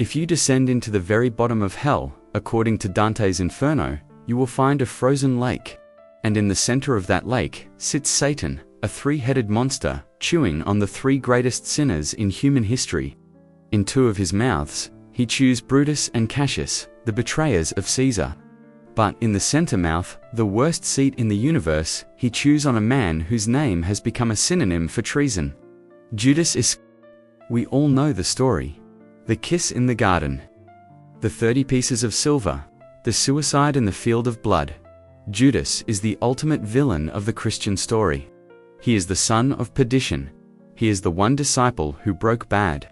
If you descend into the very bottom of hell, according to Dante's Inferno, you will find a frozen lake. And in the center of that lake sits Satan, a three-headed monster, chewing on the three greatest sinners in human history. In two of his mouths, he chews Brutus and Cassius, the betrayers of Caesar. But in the center mouth, the worst seat in the universe, he chews on a man whose name has become a synonym for treason. Judas Iscariot. We all know the story. The kiss in the garden. The 30 pieces of silver. The suicide in the field of blood. Judas is the ultimate villain of the Christian story. He is the son of perdition. He is the one disciple who broke bad.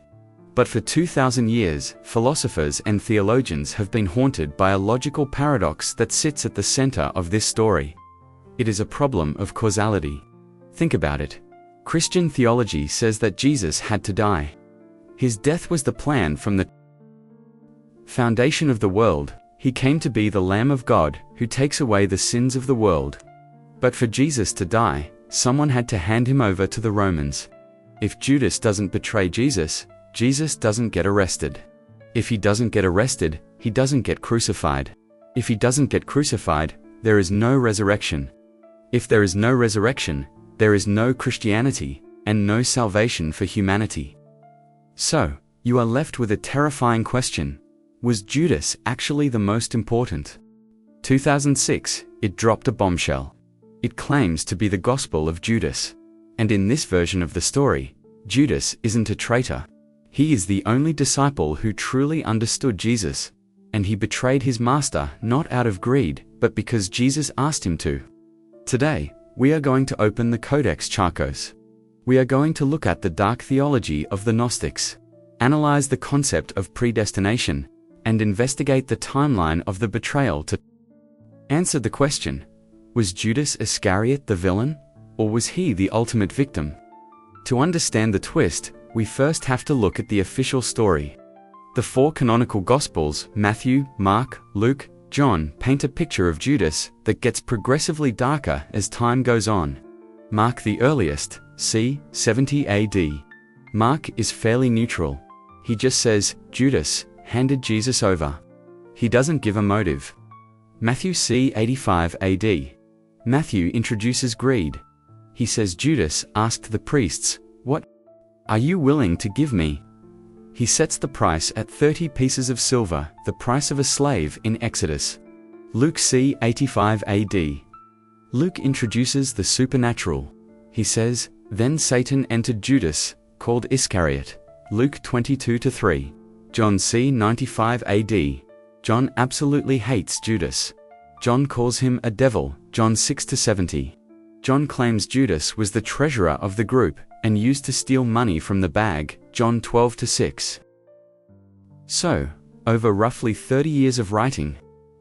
But for 2,000 years, philosophers and theologians have been haunted by a logical paradox that sits at the center of this story. It is a problem of causality. Think about it. Christian theology says that Jesus had to die. His death was the plan from the foundation of the world. He came to be the Lamb of God who takes away the sins of the world. But for Jesus to die, someone had to hand him over to the Romans. If Judas doesn't betray Jesus, Jesus doesn't get arrested. If he doesn't get arrested, he doesn't get crucified. If he doesn't get crucified, there is no resurrection. If there is no resurrection, there is no Christianity and no salvation for humanity. So, you are left with a terrifying question. Was Judas actually the most important? 2006, it dropped a bombshell. It claims to be the Gospel of Judas. And in this version of the story, Judas isn't a traitor. He is the only disciple who truly understood Jesus. And he betrayed his master not out of greed, but because Jesus asked him to. Today, we are going to open the Codex Charcos. We are going to look at the dark theology of the Gnostics, analyze the concept of predestination, and investigate the timeline of the betrayal to answer the question, was Judas Iscariot the villain, or was he the ultimate victim? To understand the twist, we first have to look at the official story. The four canonical Gospels, Matthew, Mark, Luke, John, paint a picture of Judas that gets progressively darker as time goes on. Mark the earliest, c. 70 AD. Mark is fairly neutral. He just says, Judas handed Jesus over. He doesn't give a motive. Matthew c. 85 AD. Matthew introduces greed. He says Judas asked the priests, "What are you willing to give me?" He sets the price at 30 pieces of silver, the price of a slave in Exodus. Luke c. 85 AD. Luke introduces the supernatural. He says, "Then Satan entered Judas, called Iscariot." Luke 22-3. John c. 95 AD. John absolutely hates Judas. John calls him a devil, John 6-70. John claims Judas was the treasurer of the group and used to steal money from the bag, John 12-6. So, over roughly 30 years of writing,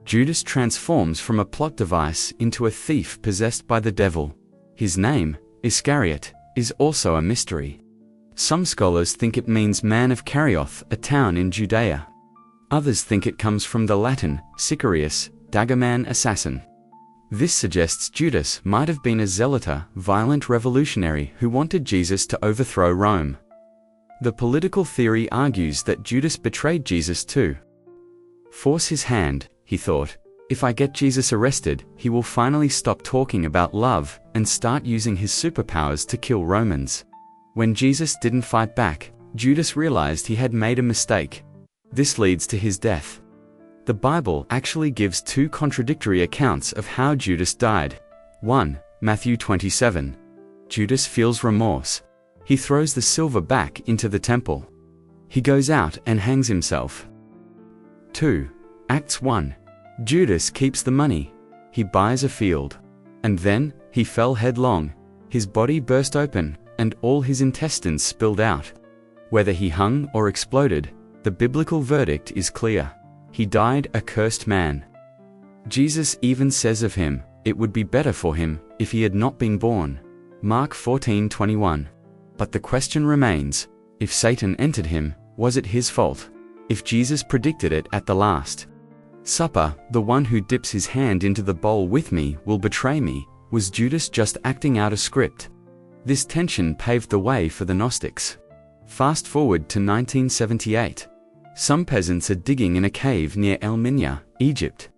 Judas transforms from a plot device into a thief possessed by the devil. His name, Iscariot, is also a mystery. Some scholars think it means man of Carioth, a town in Judea. Others think it comes from the Latin, Sicarius, daggerman assassin. This suggests Judas might have been a zealot, violent revolutionary who wanted Jesus to overthrow Rome. The political theory argues that Judas betrayed Jesus to force his hand. He thought, if I get Jesus arrested, he will finally stop talking about love and start using his superpowers to kill Romans. When Jesus didn't fight back, Judas realized he had made a mistake. This leads to his death. The Bible actually gives two contradictory accounts of how Judas died. 1. Matthew 27. Judas feels remorse. He throws the silver back into the temple. He goes out and hangs himself. 2. Acts 1. Judas keeps the money. He buys a field. And then, he fell headlong. His body burst open, and all his intestines spilled out. Whether he hung or exploded, the biblical verdict is clear. He died a cursed man. Jesus even says of him, it would be better for him if he had not been born. Mark 14:21. But the question remains, if Satan entered him, was it his fault? If Jesus predicted it at the Last Supper, the one who dips his hand into the bowl with me will betray me, was Judas just acting out a script? This tension paved the way for the Gnostics. Fast forward to 1978. Some peasants are digging in a cave near El Minya, Egypt.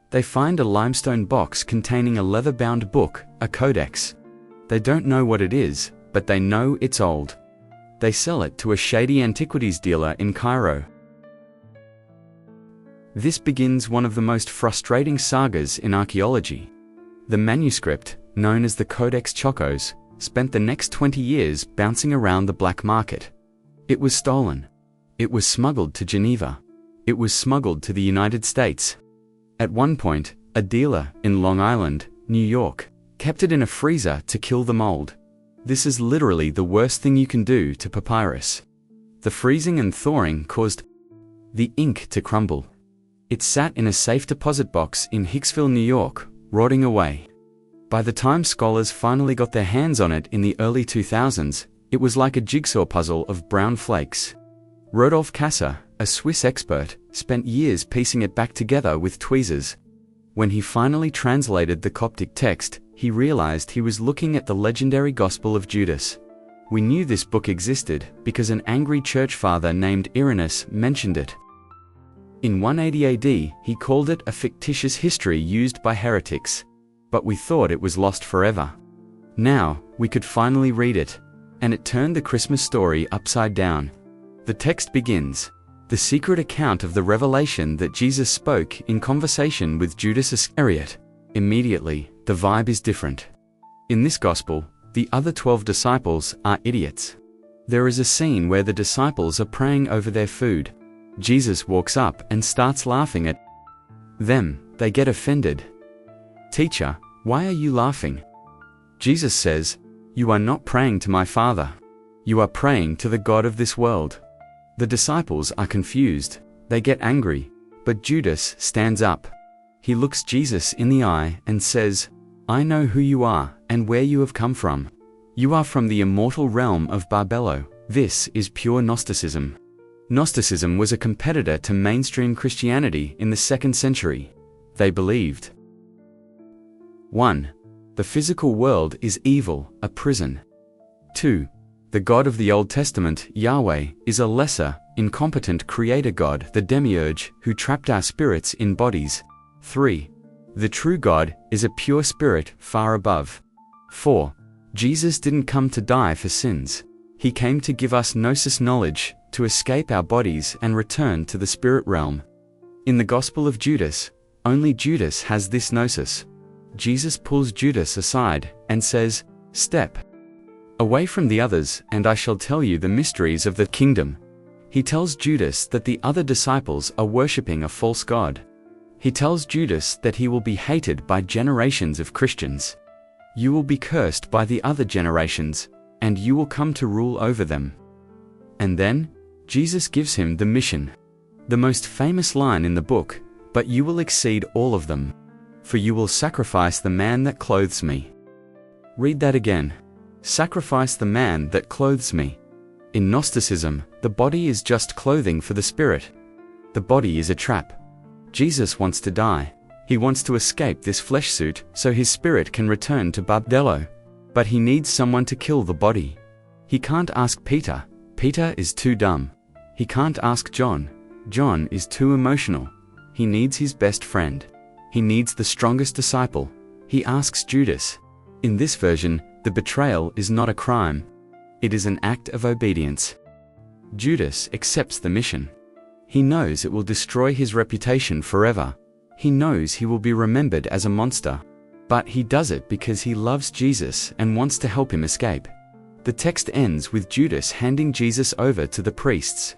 They find a limestone box containing a leather-bound book, a codex. They don't know what it is, but they know it's old. They sell it to a shady antiquities dealer in Cairo. This begins one of the most frustrating sagas in archaeology. The manuscript, known as the Codex Chocos, spent the next 20 years bouncing around the black market. It was stolen. It was smuggled to Geneva. It was smuggled to the United States. At one point, a dealer in Long Island, New York, kept it in a freezer to kill the mold. This is literally the worst thing you can do to papyrus. The freezing and thawing caused the ink to crumble. It sat in a safe deposit box in Hicksville, New York, rotting away. By the time scholars finally got their hands on it in the early 2000s, it was like a jigsaw puzzle of brown flakes. Rodolphe Casser, a Swiss expert, spent years piecing it back together with tweezers. When he finally translated the Coptic text, he realized he was looking at the legendary Gospel of Judas. We knew this book existed because an angry church father named Irenaeus mentioned it. In 180 AD, he called it a fictitious history used by heretics. But we thought it was lost forever. Now, we could finally read it, and it turned the Christmas story upside down. The text begins, the secret account of the revelation that Jesus spoke in conversation with Judas Iscariot. Immediately, the vibe is different. In this gospel, the other 12 disciples are idiots. There is a scene where the disciples are praying over their food. Jesus walks up and starts laughing at them. They get offended. "Teacher, why are you laughing?" Jesus says, "You are not praying to my Father. You are praying to the God of this world." The disciples are confused. They get angry. But Judas stands up. He looks Jesus in the eye and says, "I know who you are and where you have come from. You are from the immortal realm of Barbelo." This is pure Gnosticism. Gnosticism was a competitor to mainstream Christianity in the 2nd century. They believed 1. The physical world is evil, a prison. 2. The God of the Old Testament, Yahweh, is a lesser, incompetent creator God, the demiurge, who trapped our spirits in bodies. 3. The true God is a pure spirit, far above. 4. Jesus didn't come to die for sins. He came to give us gnosis knowledge, to escape our bodies and return to the spirit realm. In the Gospel of Judas, only Judas has this gnosis. Jesus pulls Judas aside and says, "Step away from the others, and I shall tell you the mysteries of the kingdom." He tells Judas that the other disciples are worshipping a false god. He tells Judas that he will be hated by generations of Christians. You will be cursed by the other generations, and you will come to rule over them. And then, Jesus gives him the mission. The most famous line in the book, "But you will exceed all of them. For you will sacrifice the man that clothes me." Read that again. Sacrifice the man that clothes me. In Gnosticism, the body is just clothing for the spirit. The body is a trap. Jesus wants to die. He wants to escape this flesh suit so his spirit can return to Barbelo. But he needs someone to kill the body. He can't ask Peter. Peter is too dumb. He can't ask John. John is too emotional. He needs his best friend. He needs the strongest disciple. He asks Judas. In this version, the betrayal is not a crime. It is an act of obedience. Judas accepts the mission. He knows it will destroy his reputation forever. He knows he will be remembered as a monster. But he does it because he loves Jesus and wants to help him escape. The text ends with Judas handing Jesus over to the priests.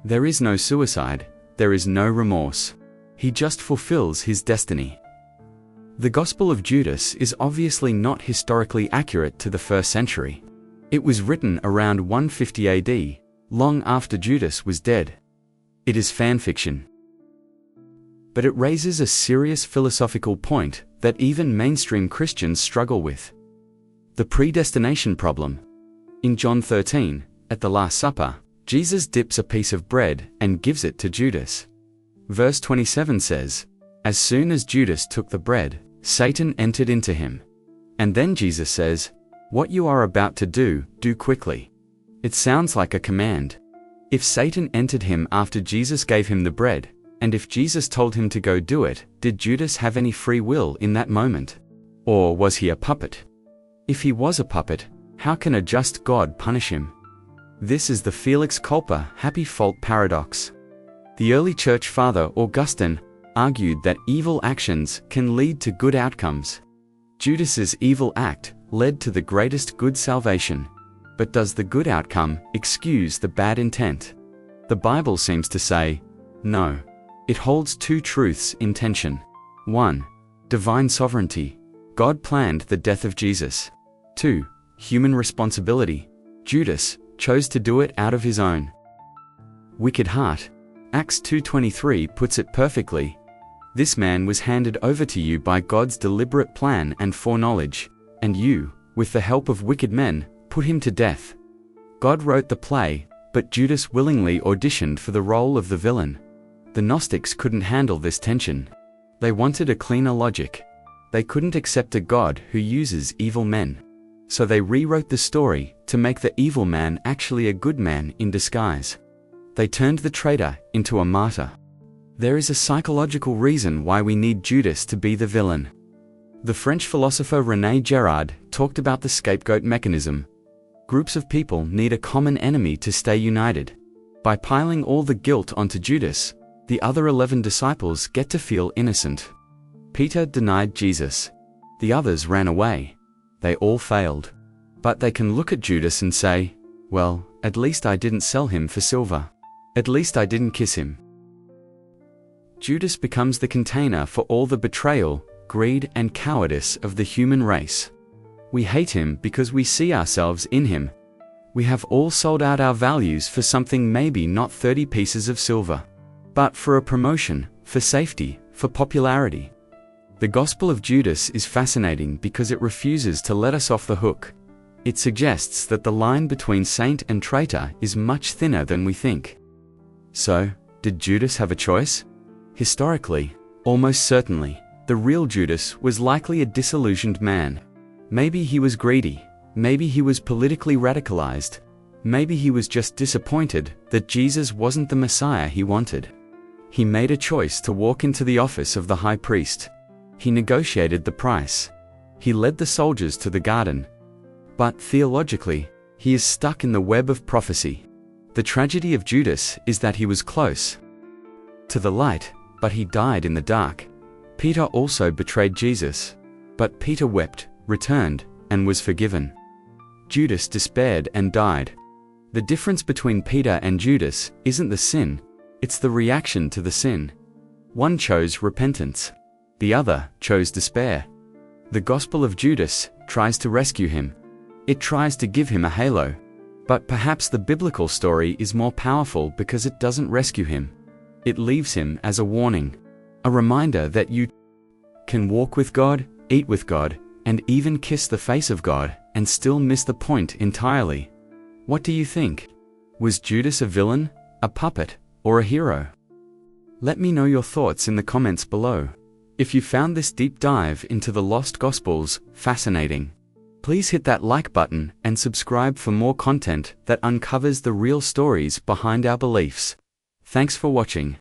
There is no suicide. There is no remorse. He just fulfills his destiny. The Gospel of Judas is obviously not historically accurate to the 1st century. It was written around 150 AD, long after Judas was dead. It is fan fiction. But it raises a serious philosophical point that even mainstream Christians struggle with. The predestination problem. In John 13, at the Last Supper, Jesus dips a piece of bread and gives it to Judas. Verse 27 says, "As soon as Judas took the bread, Satan entered into him." And then Jesus says, "What you are about to do, do quickly." It sounds like a command. If Satan entered him after Jesus gave him the bread, and if Jesus told him to go do it, did Judas have any free will in that moment? Or was he a puppet? If he was a puppet, how can a just God punish him? This is the Felix culpa happy fault paradox. The early church father Augustine argued that evil actions can lead to good outcomes. Judas's evil act led to the greatest good salvation. But does the good outcome excuse the bad intent? The Bible seems to say, no. It holds two truths in tension. 1. Divine sovereignty. God planned the death of Jesus. 2. Human responsibility. Judas chose to do it out of his own wicked heart. Acts 2:23 puts it perfectly. This man was handed over to you by God's deliberate plan and foreknowledge, and you, with the help of wicked men, put him to death. God wrote the play, but Judas willingly auditioned for the role of the villain. The Gnostics couldn't handle this tension. They wanted a cleaner logic. They couldn't accept a God who uses evil men. So they rewrote the story to make the evil man actually a good man in disguise. They turned the traitor into a martyr. There is a psychological reason why we need Judas to be the villain. The French philosopher René Girard talked about the scapegoat mechanism. Groups of people need a common enemy to stay united. By piling all the guilt onto Judas, the other 11 disciples get to feel innocent. Peter denied Jesus. The others ran away. They all failed. But they can look at Judas and say, well, at least I didn't sell him for silver. At least I didn't kiss him. Judas becomes the container for all the betrayal, greed, and cowardice of the human race. We hate him because we see ourselves in him. We have all sold out our values for something, maybe not 30 pieces of silver, but for a promotion, for safety, for popularity. The Gospel of Judas is fascinating because it refuses to let us off the hook. It suggests that the line between saint and traitor is much thinner than we think. So, did Judas have a choice? Historically, almost certainly, the real Judas was likely a disillusioned man. Maybe he was greedy, maybe he was politically radicalized, maybe he was just disappointed that Jesus wasn't the Messiah he wanted. He made a choice to walk into the office of the high priest. He negotiated the price. He led the soldiers to the garden. But theologically, he is stuck in the web of prophecy. The tragedy of Judas is that he was close to the light, but he died in the dark. Peter also betrayed Jesus, but Peter wept, returned, and was forgiven. Judas despaired and died. The difference between Peter and Judas isn't the sin, it's the reaction to the sin. One chose repentance. The other chose despair. The Gospel of Judas tries to rescue him. It tries to give him a halo. But perhaps the biblical story is more powerful because it doesn't rescue him. It leaves him as a warning, a reminder that you can walk with God, eat with God, and even kiss the face of God, and still miss the point entirely. What do you think? Was Judas a villain, a puppet, or a hero? Let me know your thoughts in the comments below. If you found this deep dive into the Lost Gospels fascinating, please hit that like button and subscribe for more content that uncovers the real stories behind our beliefs. Thanks for watching.